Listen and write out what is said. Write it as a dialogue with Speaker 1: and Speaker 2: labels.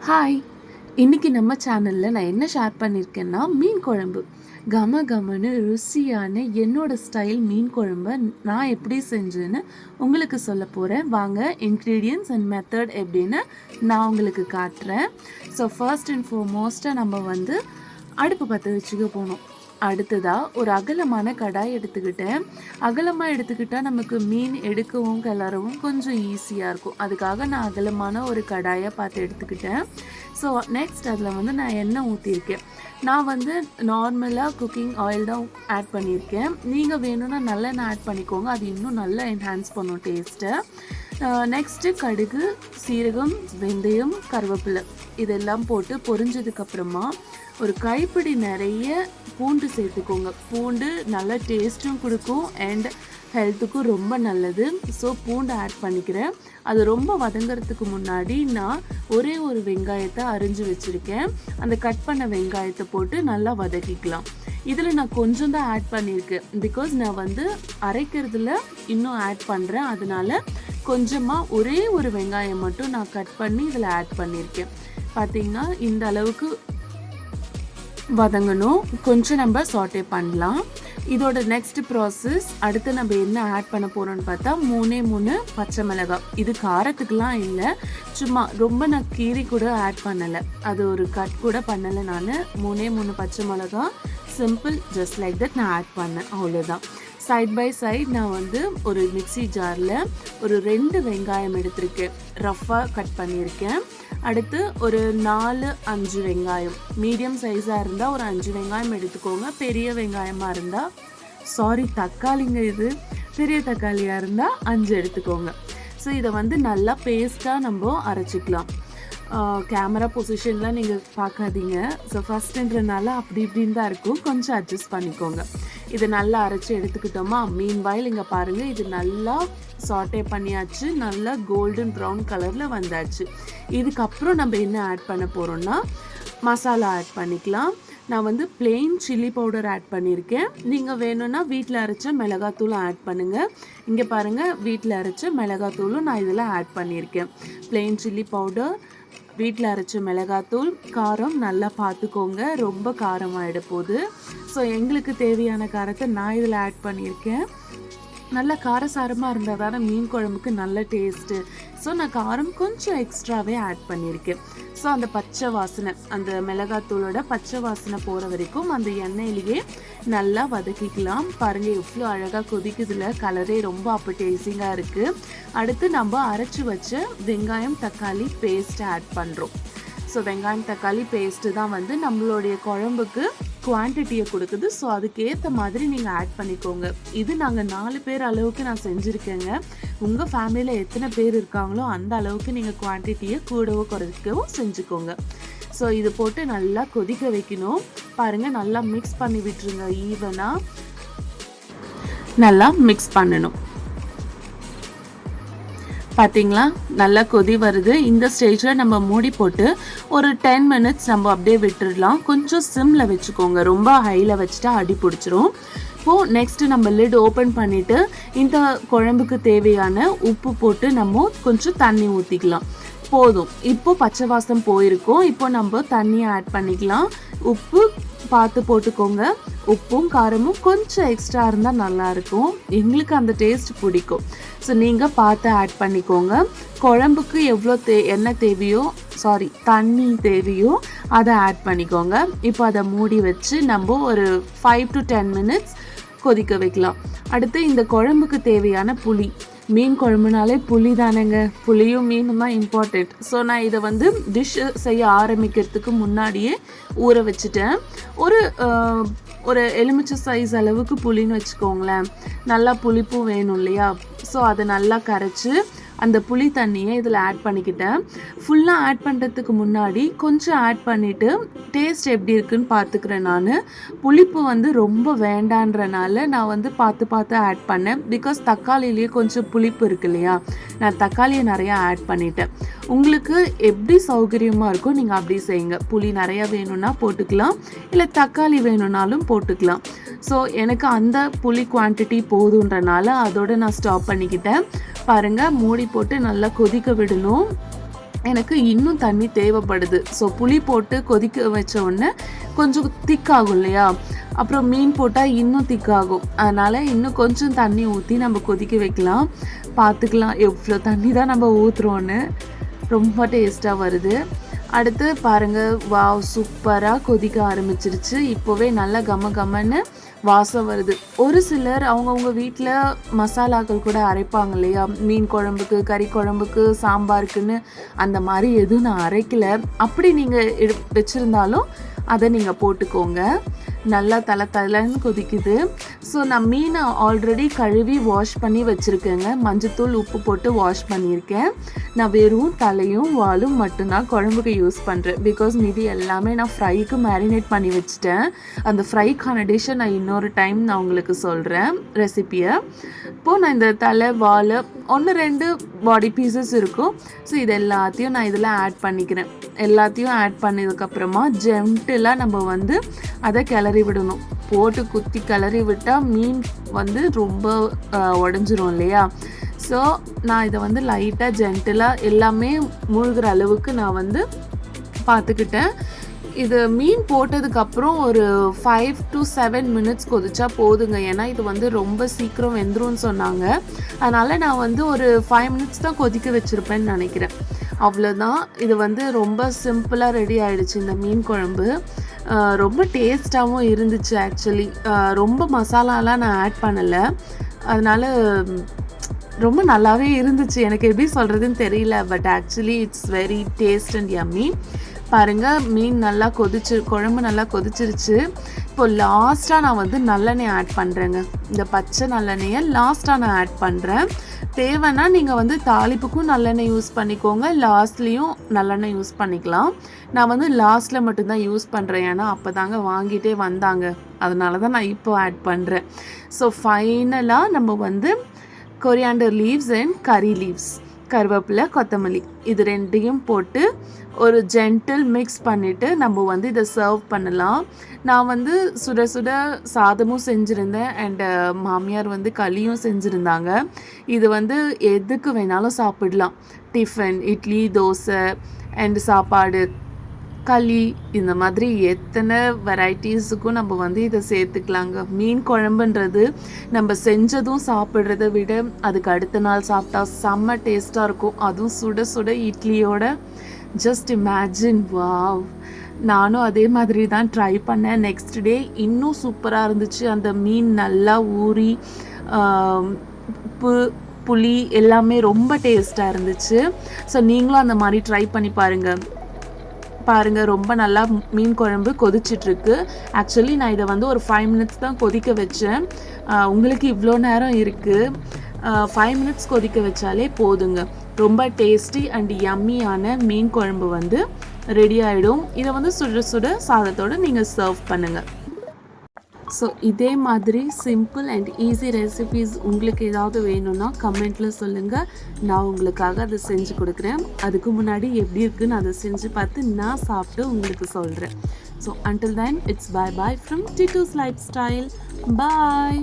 Speaker 1: Hi! இன்னைக்கு நம்ம சேனலில் நான் என்ன ஷேர் பண்ணியிருக்கேன்னா, மீன் குழம்பு. கம கமன்னு ருசியான என்னோட ஸ்டைல் மீன் குழம்ப நான் எப்படி செஞ்சேன்னு உங்களுக்கு சொல்ல போகிறேன். வாங்க இன்க்ரீடியன்ட்ஸ் அண்ட் மெத்தட் எப்படின்னு நான் உங்களுக்கு காட்டுறேன். ஸோ ஃபர்ஸ்ட் அண்ட் ஃபார்மோஸ்ட்டாக நம்ம அடுப்பு பற்ற வச்சுக்க போகணும். அடுத்ததாக ஒரு அகலமான கடாய் எடுத்துக்கிட்டேன். அகலமாக எடுத்துக்கிட்டால் நமக்கு மீன் எடுக்கவும் கிளறவும் கொஞ்சம் ஈஸியாக இருக்கும். அதுக்காக நான் அகலமான ஒரு கடாயை பார்த்து எடுத்துக்கிட்டேன். ஸோ நெக்ஸ்ட் அதில் நான் எண்ணெய் ஊற்றிருக்கேன். நான் நார்மலாக குக்கிங் ஆயில் தான் ஆட் பண்ணியிருக்கேன். நீங்கள் வேணும்னா நல்லெண்ணெய் ஆட் பண்ணிக்கோங்க, அது இன்னும் நல்லா என்ஹான்ஸ் பண்ணும் டேஸ்ட்டை. நெக்ஸ்ட்டு கடுகு, சீரகம், வெந்தயம், கருவேப்பிலை இதெல்லாம் போட்டு பொரிஞ்சதுக்கப்புறமா ஒரு கைப்பிடி நிறைய பூண்டு சேர்த்துக்கோங்க. பூண்டு நல்ல டேஸ்ட்டும் கொடுக்கும் அண்ட் ஹெல்த்துக்கும் ரொம்ப நல்லது. ஸோ பூண்டு ஆட் பண்ணிக்கிறேன். அது ரொம்ப வதங்கிறதுக்கு முன்னாடி நான் ஒரே ஒரு வெங்காயத்தை அரிஞ்சு வச்சுருக்கேன். அந்த கட் பண்ண வெங்காயத்தை போட்டு நல்லா வதக்கிக்கலாம். இதில் நான் கொஞ்சம் தான் ஆட் பண்ணியிருக்கேன், பிகாஸ் நான் அரைக்கிறதுல இன்னும் ஆட் பண்ணுறேன். அதனால கொஞ்சமாக ஒரே ஒரு வெங்காயம் மட்டும் நான் கட் பண்ணி இதில் ஆட் பண்ணியிருக்கேன். பார்த்திங்கன்னா இந்த அளவுக்கு வதங்கணும். கொஞ்சம் நம்ம சாட்டே பண்ணலாம். இதோட நெக்ஸ்ட் ப்ராசஸ் அடுத்து நம்ம என்ன ஆட் பண்ண போகிறோம்னு பார்த்தா 3 பச்சை மிளகாய். இது காரத்துக்கெலாம் இல்லை, சும்மா ரொம்ப நான் கீரி கூட ஆட் பண்ணலை, அது ஒரு கட் கூட பண்ணலை. நான் 3 பச்சை மிளகாய் சிம்பிள் ஜஸ்ட் லைக் தட் நான் ஆட் பண்ணேன், அவ்வளோதான். சைட் பை சைட் நான் ஒரு மிக்சி ஜாரில் ஒரு 2 வெங்காயம் எடுத்திருக்கேன், ரஃப்பாக கட் பண்ணியிருக்கேன். அடுத்து ஒரு 4-5 வெங்காயம், மீடியம் சைஸாக இருந்தால் ஒரு 5 வெங்காயம் எடுத்துக்கோங்க. பெரிய வெங்காயமாக இருந்தால் தக்காளிங்க, இது பெரிய தக்காளியாக இருந்தால் 5 எடுத்துக்கோங்க. ஸோ இதை நல்லா பேஸ்ட்டாக நம்ம அரைச்சிக்கலாம். கேமரா பொசிஷனில் நீங்கள் பார்க்காதீங்க, ஸோ ஃபஸ்ட்டுன்றனால அப்படி இப்படின்னு தான் இருக்கும், கொஞ்சம் அட்ஜஸ்ட் பண்ணிக்கோங்க. இதை நல்லா அரைச்சி எடுத்துக்கிட்டோமா. மீன் வாயில் இங்கே பாருங்கள், இது நல்லா சாட்டே பண்ணியாச்சு, நல்லா கோல்டன் ப்ரௌன் கலரில் வந்தாச்சு. இதுக்கப்புறம் நம்ம என்ன ஆட் பண்ண போகிறோம்னா மசாலா ஆட் பண்ணிக்கலாம். நான் பிளெயின் சில்லி பவுடர் ஆட் பண்ணியிருக்கேன். நீங்கள் வேணும்னா வீட்டில் அரைச்ச மிளகாத்தூளும் ஆட் பண்ணுங்கள். இங்கே பாருங்கள், வீட்டில் அரைச்ச மிளகாத்தூளும் நான் இதில் ஆட் பண்ணியிருக்கேன். பிளெயின் சில்லி பவுடர், வீட்டில் அரைச்ச மிளகாத்தூள். காரம் நல்லா பார்த்துக்கோங்க, ரொம்ப காரமாகிட போகுது. ஸோ எங்களுக்கு தேவையான காரத்தை நான் இதில் ஆட் பண்ணியிருக்கேன். நல்லா காரசாரமாக இருந்தால் தானே மீன் குழம்புக்கு நல்ல டேஸ்ட்டு. ஸோ நான் காரம் கொஞ்சம் எக்ஸ்ட்ராவே ஆட் பண்ணியிருக்கேன். ஸோ அந்த பச்சை வாசனை, அந்த மிளகாத்தூளோட பச்சை வாசனை போகிற வரைக்கும் அந்த எண்ணெயிலேயே நல்லா வதக்கிக்கலாம். பாருங்கள் எவ்வளோ அழகாக கொதிக்குதுல, கலரே ரொம்ப அப்படைசிங்காக இருக்குது. அடுத்து நம்ம அரைச்சி வச்ச வெங்காயம் தக்காளி பேஸ்ட்டை ஆட் பண்ணுறோம். ஸோ வெங்காயம் தக்காளி பேஸ்ட்டு தான் நம்மளுடைய குழம்புக்கு குவான்டிட்டியை கொடுக்குது. ஸோ அதுக்கேற்ற மாதிரி நீங்கள் ஆட் பண்ணிக்கோங்க. இது நாங்கள் 4 பேர் அளவுக்கு நான் செஞ்சுருக்கேங்க. உங்கள் ஃபேமிலியில் எத்தனை பேர் இருக்காங்களோ அந்த அளவுக்கு நீங்கள் குவான்டிட்டியை கூடவோ குறைக்கவோ செஞ்சுக்கோங்க. ஸோ இது போட்டு நல்லா கொதிக்க வைக்கணும். பாருங்கள், நல்லா மிக்ஸ் பண்ணி விட்டுருங்க, ஈவனாக நல்லா மிக்ஸ் பண்ணணும். பார்த்தீங்களா, நல்லா கொதி வருது. இந்த ஸ்டேஜில் நம்ம மூடி போட்டு ஒரு 10 மினிட்ஸ் நம்ம அப்படியே விட்டுடலாம். கொஞ்சம் சிம்மில் வச்சுக்கோங்க, ரொம்ப ஹையில் வச்சுட்டா அடி பிடிச்சிரும். இப்போது நெக்ஸ்ட்டு நம்ம லிட் ஓப்பன் பண்ணிவிட்டு இந்த குழம்புக்கு தேவையான உப்பு போட்டு நம்ம கொஞ்சம் தண்ணி ஊற்றிக்கலாம். போதும், இப்போது பச்சை வாசம் போயிருக்கும். இப்போ நம்ம தண்ணியை ஆட் பண்ணிக்கலாம். உப்பு பார்த்து போட்டுக்கோங்க. உப்பும் காரமும் கொஞ்சம் எக்ஸ்ட்ரா இருந்தால் நல்லாயிருக்கும், எங்களுக்கு அந்த டேஸ்ட் பிடிக்கும். ஸோ நீங்கள் பார்த்து ஆட் பண்ணிக்கோங்க. குழம்புக்கு எவ்வளோ எண்ணெய் தேவையோ தண்ணி தேவையோ அதை ஆட் பண்ணிக்கோங்க. இப்போ அதை மூடி வச்சு நம்ம ஒரு 5 to 10 மினிட்ஸ் கொதிக்க வைக்கலாம். அடுத்து இந்த குழம்புக்கு தேவையான புளி, மீன் குழம்புனாலே புளி தானேங்க, புளியும் மீனும் தான் இம்பார்ட்டண்ட். ஸோ நான் இதை டிஷ் செய்ய ஆரம்பிக்கிறதுக்கு முன்னாடியே ஊற வச்சுட்டேன். ஒரு எலுமிச்சை சைஸ் அளவுக்கு புளின்னு வச்சுக்கோங்களேன். நல்லா புளிப்பும் வேணும் இல்லையா? ஸோ அதை நல்லா கரைச்சி அந்த புளி தண்ணியை இதில் ஆட் பண்ணிக்கிட்டேன். ஃபுல்லாக ஆட் பண்ணுறதுக்கு முன்னாடி கொஞ்சம் ஆட் பண்ணிவிட்டு டேஸ்ட் எப்படி இருக்குன்னு பார்த்துக்கிறேன். நான் புளிப்பு ரொம்ப வேண்டான்றனால நான் பார்த்து ஆட் பண்ணேன். பிகாஸ் தக்காளிலேயே கொஞ்சம் புளிப்பு இருக்கு இல்லையா, நான் தக்காளியை நிறையா ஆட் பண்ணிட்டேன். உங்களுக்கு எப்படி சௌகரியமாக இருக்கோ நீங்கள் அப்படி செய்யுங்க. புளி நிறையா வேணும்னா போட்டுக்கலாம், இல்லை தக்காளி வேணும்னாலும் போட்டுக்கலாம். ஸோ எனக்கு அந்த புளி குவான்டிட்டி போதுன்றனால அதோடு நான் ஸ்டாப் பண்ணிக்கிட்டேன். பாருங்கள், மூடி போட்டு நல்லா கொதிக்க விடணும். எனக்கு இன்னும் தண்ணி தேவைப்படுது. ஸோ புளி போட்டு கொதிக்க வச்ச உடனே கொஞ்சம் திக்காகும் இல்லையா, அப்புறம் மீன் போட்டால் இன்னும் திக்காகும். அதனால் இன்னும் கொஞ்சம் தண்ணி ஊற்றி நம்ம கொதிக்க வைக்கலாம். பார்த்துக்கலாம் எவ்வளோ தண்ணி தான் நம்ம ஊற்றுறோன்னு. ரொம்ப டேஸ்ட்டாக வருது. அடுத்து பாருங்கள், வாவ் சூப்பராக கொதிக்க ஆரம்பிச்சிருச்சு. இப்போவே நல்லா கம கமன்னு வாசம் வருது. ஒரு சிலர் அவங்கவுங்க வீட்டில் மசாலாக்கள் கூட அரைப்பாங்க இல்லையா, மீன் குழம்புக்கு, கறி குழம்புக்கு, சாம்பாருக்குன்னு. அந்த மாதிரி எதுவும் நான் அரைக்கலை. அப்படி நீங்கள் வச்சுருந்தாலும் அதை நீங்கள் போட்டுக்கோங்க. நல்லா தலைன்னு கொதிக்குது. ஸோ நான் மீனை ஆல்ரெடி கழுவி வாஷ் பண்ணி வச்சுருக்கேங்க. மஞ்சத்தூள் உப்பு போட்டு வாஷ் பண்ணியிருக்கேன். நான் வெறும் தலையும் வாலும் மட்டும்தான் குழம்புக்கு யூஸ் பண்ணுறேன். பிகாஸ் மீதி எல்லாமே நான் ஃப்ரைக்கு மேரினேட் பண்ணி வச்சுட்டேன். அந்த ஃப்ரைக்கான டிஷ்ஷை நான் இன்னொரு டைம் நான் உங்களுக்கு சொல்கிறேன் ரெசிப்பியை. இப்போது நான் இந்த தலை, வால், 1-2 பாடி பீசஸ் இருக்கும். ஸோ இது எல்லாத்தையும் நான் இதில் ஆட் பண்ணிக்கிறேன். எல்லாத்தையும் ஆட் பண்ணதுக்கப்புறமா ஜென்டிலாக நம்ம வந்து அதை கிளறி விடணும். போட்டு குத்தி கிளறி விட்டால் மீன் வந்து ரொம்ப உடஞ்சிரும் இல்லையா. ஸோ நான் இதை வந்து லைட்டாக ஜென்டிலாக எல்லாமே மூழ்கிற அளவுக்கு நான் வந்து பார்த்துக்கிட்டேன். இது மீன் போட்டதுக்கப்புறம் ஒரு 5 to 7 மினிட்ஸ் கொதிச்சா போதுங்க. ஏன்னா இது வந்து ரொம்ப சீக்கிரம் வெந்துரும்னு சொன்னாங்க. அதனால் நான் வந்து ஒரு 5 மினிட்ஸ் தான் கொதிக்க வச்சுருப்பேன்னு நினைக்கிறேன். அவ்வளோதான். இது வந்து ரொம்ப சிம்பிளாக ரெடி ஆகிடுச்சு இந்த மீன் குழம்பு. ரொம்ப டேஸ்ட்டாகவும் இருந்துச்சு. ஆக்சுவலி ரொம்ப மசாலாலாம் நான் ஆட் பண்ணலை. அதனால் ரொம்ப நல்லாவே இருந்துச்சு. எனக்கு எப்படி சொல்கிறதுன்னு தெரியல. But actually it's very taste and yummy. பாருங்கள், மீன் நல்லா குழம்பு நல்லா கொதிச்சிருச்சு. இப்போது லாஸ்ட்டாக நான் வந்து நல்லெண்ணெய் ஆட் பண்ணுறேங்க. இந்த பச்சை நல்லெண்ணெயை லாஸ்ட்டாக நான் ஆட் பண்ணுறேன். தேவைன்னா நீங்கள் வந்து தாளிப்புக்கும் நல்லெண்ணெய் யூஸ் பண்ணிக்கோங்க, லாஸ்ட்லேயும் நல்லெண்ணெய் யூஸ் பண்ணிக்கலாம். நான் வந்து லாஸ்ட்டில் மட்டும்தான் யூஸ் பண்ணுறேன். ஏன்னா அப்போ தாங்க வாங்கிட்டே வந்தாங்க. அதனால தான் நான் இப்போ ஆட் பண்ணுறேன். ஸோ ஃபைனலாக நம்ம வந்து கொரியாண்டர் லீவ்ஸ் அண்ட் கறி லீவ்ஸ், கருவேப்பிலை, கொத்தமல்லி, இது ரெண்டையும் போட்டு ஒரு ஜென்டில் மிக்ஸ் பண்ணிவிட்டு நம்ம வந்து இதை சர்வ் பண்ணலாம். நான் வந்து சுட சுட சாதமும் செஞ்சுருந்தேன் அண்டு மாமியார் வந்து களியும் செஞ்சுருந்தாங்க. இது வந்து எதுக்கு வேணாலும் சாப்பிடலாம். டிஃபன், இட்லி, தோசை அண்டு சாப்பாடு, களி, இந்த மாதிரி எத்தனை வெரைட்டிஸுக்கும் நம்ம வந்து இதை சேர்த்துக்கலாங்க. மீன் குழம்புன்றது நம்ம செஞ்சதும் சாப்பிட்றத விட அதுக்கு அடுத்த நாள் சாப்பிட்டா செம்ம டேஸ்ட்டாக இருக்கும். அதுவும் சுட சுட இட்லியோட. Just imagine. வாவ். நானும் அதே மாதிரி தான் ட்ரை பண்ணேன். நெக்ஸ்ட் டே இன்னும் சூப்பராக இருந்துச்சு. அந்த மீன் நல்லா ஊறி உப்பு, புளி எல்லாமே ரொம்ப டேஸ்ட்டாக இருந்துச்சு. ஸோ நீங்களும் அந்த மாதிரி ட்ரை பண்ணி பாருங்கள். ரொம்ப நல்லா மீன் குழம்பு கொதிச்சிட்ருக்கு. ஆக்சுவலி நான் இதை வந்து ஒரு 5 மினிட்ஸ் தான் கொதிக்க வச்சேன். உங்களுக்கு இவ்வளோ நேரம் இருக்குது. 5 மினிட்ஸ் கொதிக்க வச்சாலே போதுங்க. ரொம்ப டேஸ்டி அண்ட் யம்மியான மீன் குழம்பு வந்து ரெடி ஆகிடும். இதை வந்து சுட சுட சாதத்தோடு நீங்கள் சர்வ் பண்ணுங்கள். ஸோ இதே மாதிரி சிம்பிள் அண்ட் ஈஸி ரெசிபீஸ் உங்களுக்கு ஏதாவது வேணும்னா கமெண்ட்டில் சொல்லுங்கள். நான் உங்களுக்காக அதை செஞ்சு கொடுக்குறேன். அதுக்கு முன்னாடி எப்படி இருக்குன்னு அதை செஞ்சு பார்த்து நான் சாப்பிட்டு உங்களுக்கு சொல்கிறேன். So until then, it's bye bye from Titu's Lifestyle. Bye.